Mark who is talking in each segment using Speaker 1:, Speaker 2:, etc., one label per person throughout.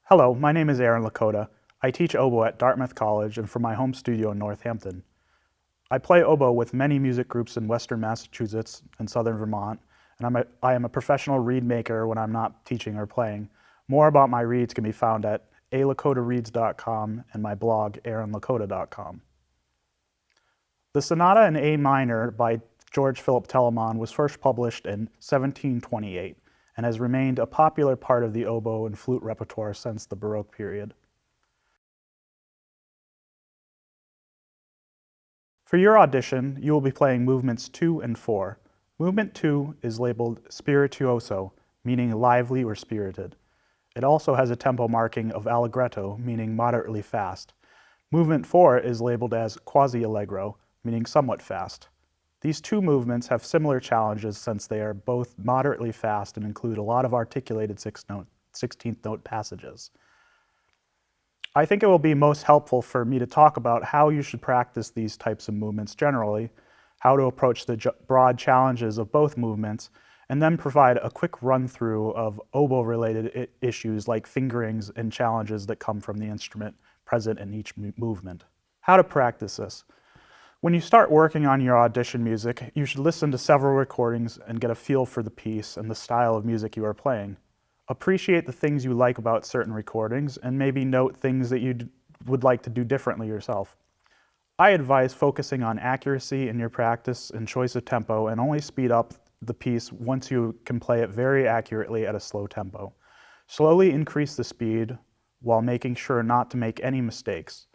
Speaker 1: Hello, my name is Aaron Lakota. I teach oboe at Dartmouth College and from my home studio in Northampton. I play oboe with many music groups in Western Massachusetts and Southern Vermont, and I am a professional reed maker when I'm not teaching or playing. More about my reeds can be found at alakotareeds.com and my blog, aaronlakota.com. The Sonata in A minor by George Philip Telemann was first published in 1728 and has remained a popular part of the oboe and flute repertoire since the Baroque period. For your audition, you will be playing movements 2 and 4. Movement 2 is labeled spirituoso, meaning lively or spirited. It also has a tempo marking of allegretto, meaning moderately fast. Movement 4 is labeled as quasi-allegro, meaning somewhat fast. These two movements have similar challenges since they are both moderately fast and include a lot of articulated 16th note passages. I think it will be most helpful for me to talk about how you should practice these types of movements generally, how to approach the broad challenges of both movements, and then provide a quick run-through of oboe-related issues like fingerings and challenges that come from the instrument present in each movement. How to practice this. When you start working on your audition music, you should listen to several recordings and get a feel for the piece and the style of music you are playing. Appreciate the things you like about certain recordings and maybe note things that you would like to do differently yourself. I advise focusing on accuracy in your practice and choice of tempo and only speed up the piece once you can play it very accurately at a slow tempo. Slowly increase the speed while making sure not to make any mistakes.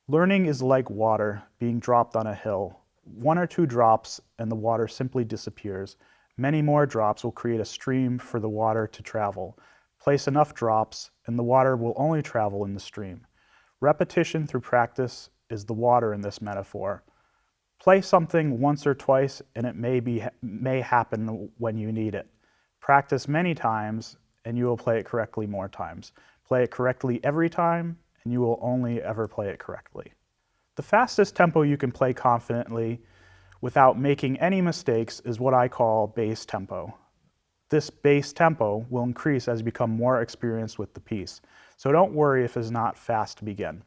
Speaker 1: Learning is like water being dropped on a hill. 1 or 2 drops and the water simply disappears. Many more drops will create a stream for the water to travel. Place enough drops and the water will only travel in the stream. Repetition through practice is the water in this metaphor. Play something once or twice and it may happen when you need it. Practice many times and you will play it correctly more times. Play it correctly every time and you will only ever play it correctly. The fastest tempo you can play confidently without making any mistakes is what I call bass tempo. This bass tempo will increase as you become more experienced with the piece, so don't worry if it's not fast to begin.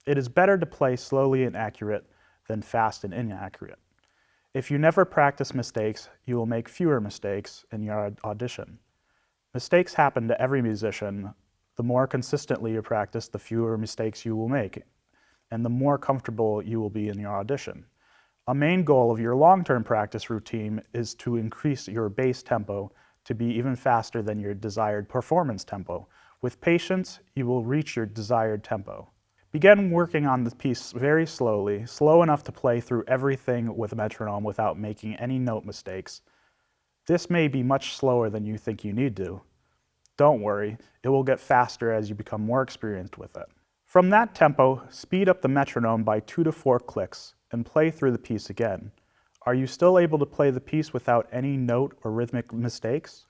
Speaker 1: It is better to play slowly and accurate than fast and inaccurate. If you never practice mistakes, you will make fewer mistakes in your audition. Mistakes happen to every musician. The more consistently you practice, the fewer mistakes you will make, and the more comfortable you will be in your audition. A main goal of your long-term practice routine is to increase your bass tempo to be even faster than your desired performance tempo. With patience, you will reach your desired tempo. Begin working on the piece very slowly, slow enough to play through everything with a metronome without making any note mistakes. This may be much slower than you think you need to. Don't worry, it will get faster as you become more experienced with it. From that tempo, speed up the metronome by 2 to 4 clicks and play through the piece again. Are you still able to play the piece without any note or rhythmic mistakes?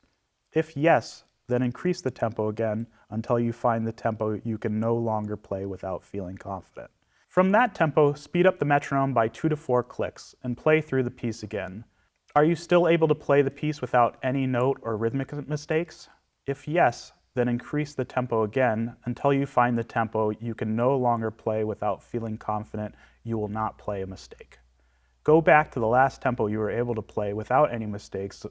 Speaker 1: If yes, then increase the tempo again until you find the tempo you can no longer play without feeling confident. From that tempo, speed up the metronome by 2 to 4 clicks and play through the piece again. Are you still able to play the piece without any note or rhythmic mistakes? If yes, then increase the tempo again until you find the tempo you can no longer play without feeling confident you will not play a mistake. Go back to the last tempo you were able to play without any mistakes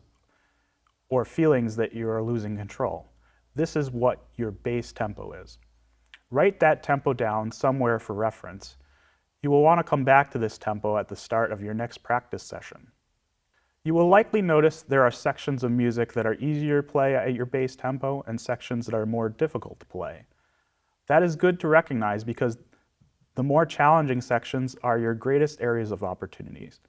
Speaker 1: or feelings that you are losing control. This is what your bass tempo is. Write that tempo down somewhere for reference. You will want to come back to this tempo at the start of your next practice session. You will likely notice there are sections of music that are easier to play at your bass tempo and sections that are more difficult to play. That is good to recognize because the more challenging sections are your greatest areas of opportunities.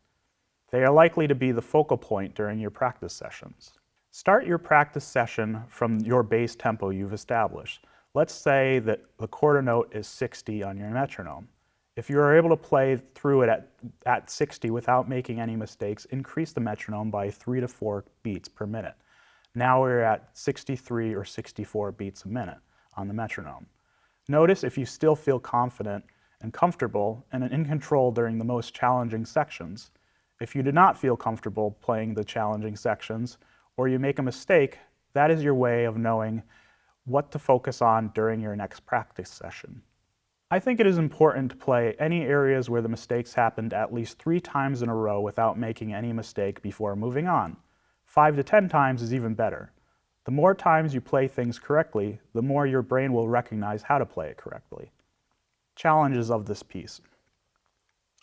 Speaker 1: They are likely to be the focal point during your practice sessions. Start your practice session from your bass tempo you've established. Let's say that the quarter note is 60 on your metronome. If you are able to play through it at 60 without making any mistakes, increase the metronome by 3 to 4 beats per minute. Now we're at 63 or 64 beats a minute on the metronome. Notice if you still feel confident and comfortable and in control during the most challenging sections. If you do not feel comfortable playing the challenging sections or you make a mistake, that is your way of knowing what to focus on during your next practice session. I think it is important to play any areas where the mistakes happened at least 3 times in a row without making any mistake before moving on. 5 to 10 times is even better. The more times you play things correctly, the more your brain will recognize how to play it correctly. Challenges of this piece.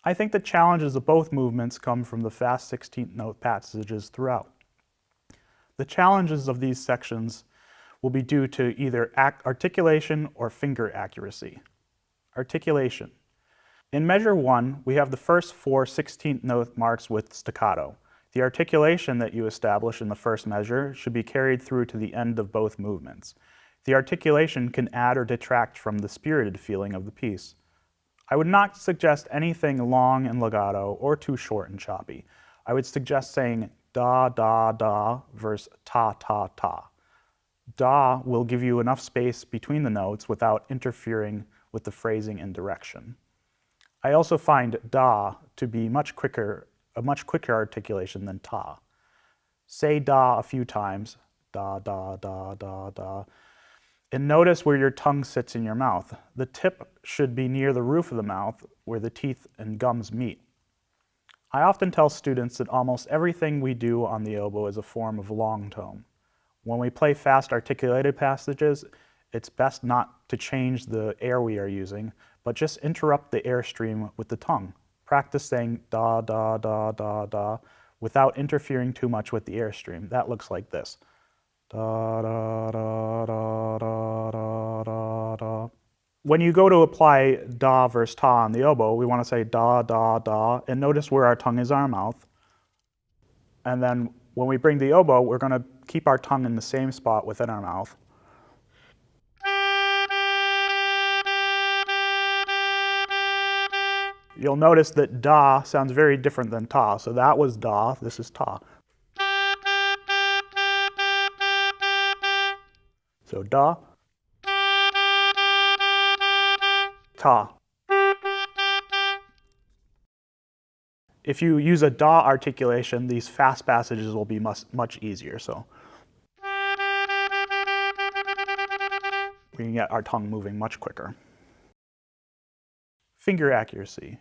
Speaker 1: I think the challenges of both movements come from the fast 16th note passages throughout. The challenges of these sections will be due to either articulation or finger accuracy. Articulation. In measure 1, we have the first 4 16th note marks with staccato. The articulation that you establish in the first measure should be carried through to the end of both movements. The articulation can add or detract from the spirited feeling of the piece. I would not suggest anything long and legato or too short and choppy. I would suggest saying da, da, da versus ta, ta, ta. Da will give you enough space between the notes without interfering with the phrasing and direction. I also find da to be a much quicker articulation than ta. Say da a few times, da, da, da, da, da. And notice where your tongue sits in your mouth. The tip should be near the roof of the mouth where the teeth and gums meet. I often tell students that almost everything we do on the oboe is a form of long tone. When we play fast articulated passages, it's best not to change the air we are using, but just interrupt the airstream with the tongue. Practice saying da, da, da, da, da, without interfering too much with the airstream. That looks like this. Da, da, da, da, da, da, da, da. When you go to apply da versus ta on the oboe, we want to say da, da, da, and notice where our tongue is in our mouth. And then when we bring the oboe, we're going to keep our tongue in the same spot within our mouth. You'll notice that da sounds very different than ta. So that was da, this is ta. So da, ta. If you use a da articulation, these fast passages will be much easier. So we can get our tongue moving much quicker. Finger accuracy.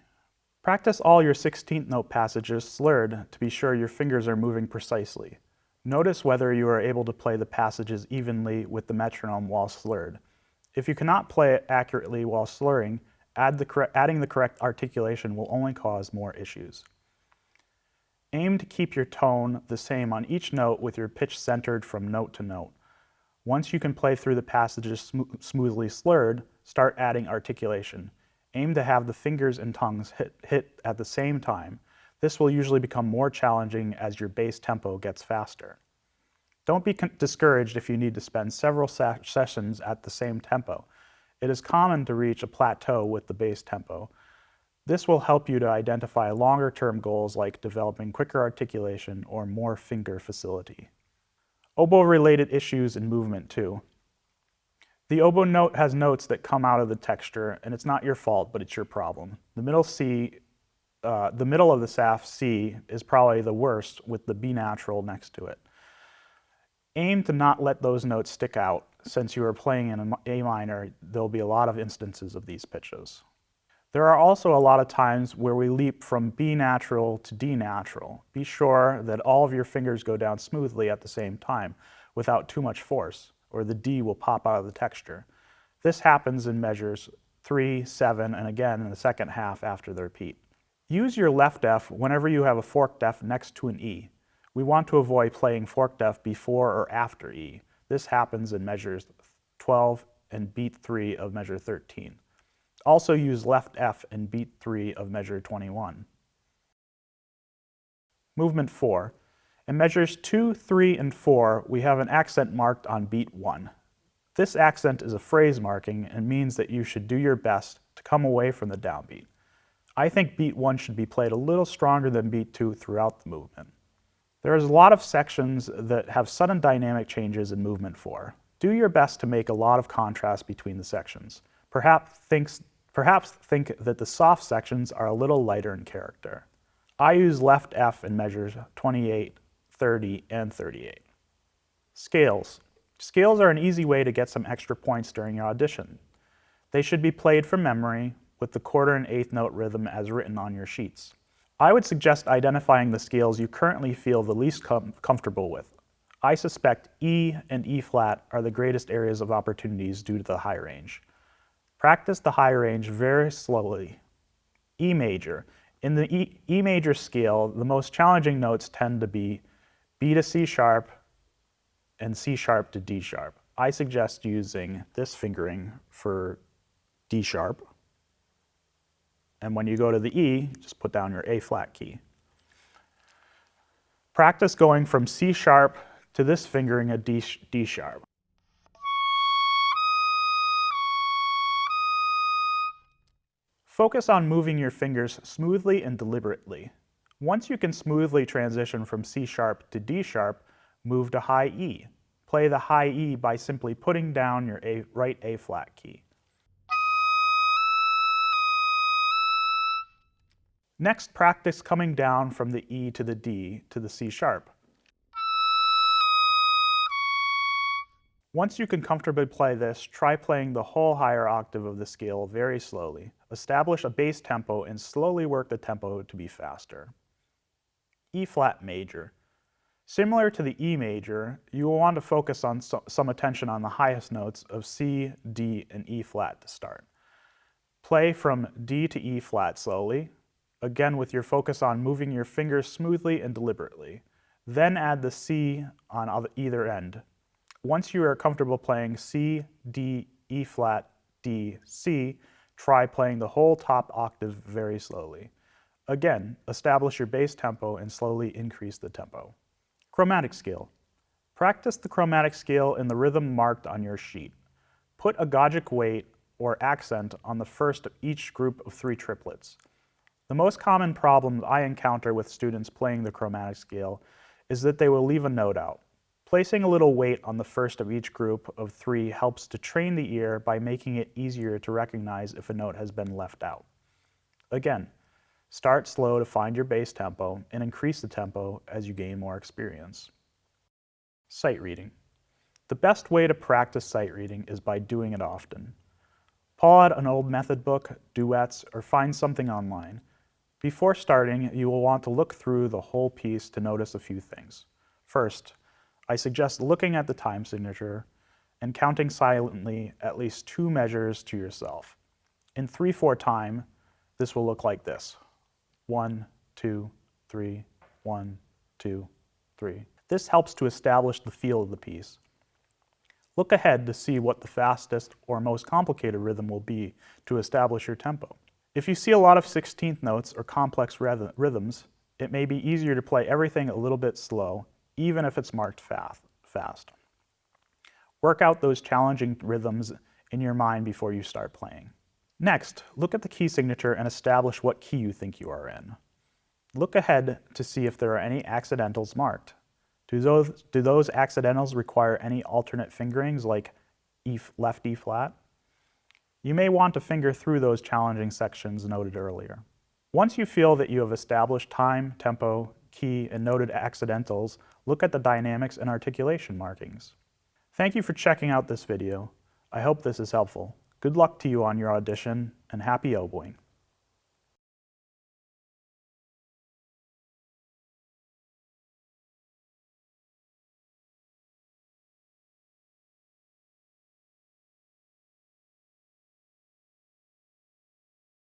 Speaker 1: Practice all your 16th note passages slurred to be sure your fingers are moving precisely. Notice whether you are able to play the passages evenly with the metronome while slurred. If you cannot play it accurately while slurring, adding the correct articulation will only cause more issues. Aim to keep your tone the same on each note with your pitch centered from note to note. Once you can play through the passages smoothly slurred, start adding articulation. Aim to have the fingers and tongues hit at the same time. This will usually become more challenging as your bass tempo gets faster. Don't be discouraged if you need to spend several sessions at the same tempo. It is common to reach a plateau with the bass tempo. This will help you to identify longer-term goals like developing quicker articulation or more finger facility. Oboe-related issues in movement too. The oboe note has notes that come out of the texture, and it's not your fault, but it's your problem. The middle of the staff C is probably the worst with the B natural next to it. Aim to not let those notes stick out. Since you are playing in A minor, there'll be a lot of instances of these pitches. There are also a lot of times where we leap from B natural to D natural. Be sure that all of your fingers go down smoothly at the same time without too much force, or the D will pop out of the texture. This happens in measures 3, 7, and again in the second half after the repeat. Use your left F whenever you have a forked F next to an E. We want to avoid playing forked F before or after E. This happens in measures 12 and beat 3 of measure 13. Also use left F in beat 3 of measure 21. Movement 4. In measures 2, 3, and 4, we have an accent marked on beat 1. This accent is a phrase marking and means that you should do your best to come away from the downbeat. I think beat 1 should be played a little stronger than beat 2 throughout the movement. There is a lot of sections that have sudden dynamic changes in movement 4. Do your best to make a lot of contrast between the sections. Perhaps think that the soft sections are a little lighter in character. I use left F in measures 28, 30, and 38. Scales. Scales are an easy way to get some extra points during your audition. They should be played from memory with the quarter and eighth note rhythm as written on your sheets. I would suggest identifying the scales you currently feel the least comfortable with. I suspect E and E flat are the greatest areas of opportunities due to the high range. Practice the high range very slowly. E major. In the E major scale, the most challenging notes tend to be B to C sharp and C sharp to D sharp. I suggest using this fingering for D sharp. And when you go to the E, just put down your A flat key. Practice going from C sharp to this fingering a D sharp. Focus on moving your fingers smoothly and deliberately. Once you can smoothly transition from C sharp to D sharp, move to high E. Play the high E by simply putting down your right A flat key. Next, practice coming down from the E to the D to the C sharp. Once you can comfortably play this, try playing the whole higher octave of the scale very slowly. Establish a bass tempo and slowly work the tempo to be faster. E flat major. Similar to the E major, you will want to focus on some attention on the highest notes of C, D, and E flat to start. Play from D to E flat slowly, again with your focus on moving your fingers smoothly and deliberately. Then add the C on either end. Once you are comfortable playing C, D, E flat, D, C, try playing the whole top octave very slowly. Again, establish your bass tempo and slowly increase the tempo. Chromatic scale. Practice the chromatic scale in the rhythm marked on your sheet. Put a Gogic weight or accent on the first of each group of 3 triplets. The most common problem I encounter with students playing the chromatic scale is that they will leave a note out. Placing a little weight on the first of each group of 3 helps to train the ear by making it easier to recognize if a note has been left out. Again, start slow to find your bass tempo and increase the tempo as you gain more experience. Sight reading. The best way to practice sight reading is by doing it often. Pull out an old method book, duets, or find something online. Before starting, you will want to look through the whole piece to notice a few things. First, I suggest looking at the time signature and counting silently at least 2 measures to yourself. In 3/4 time, this will look like this. 1, 2, 3, 1, 2, 3. This helps to establish the feel of the piece. Look ahead to see what the fastest or most complicated rhythm will be to establish your tempo. If you see a lot of 16th notes or complex rhythms, it may be easier to play everything a little bit slow, even if it's marked fast. Work out those challenging rhythms in your mind before you start playing. Next, look at the key signature and establish what key you think you are in. Look ahead to see if there are any accidentals marked. Do those accidentals require any alternate fingerings like left E flat? You may want to finger through those challenging sections noted earlier. Once you feel that you have established time, tempo, key, and noted accidentals, look at the dynamics and articulation markings. Thank you for checking out this video. I hope this is helpful. Good luck to you on your audition, and happy oboeing.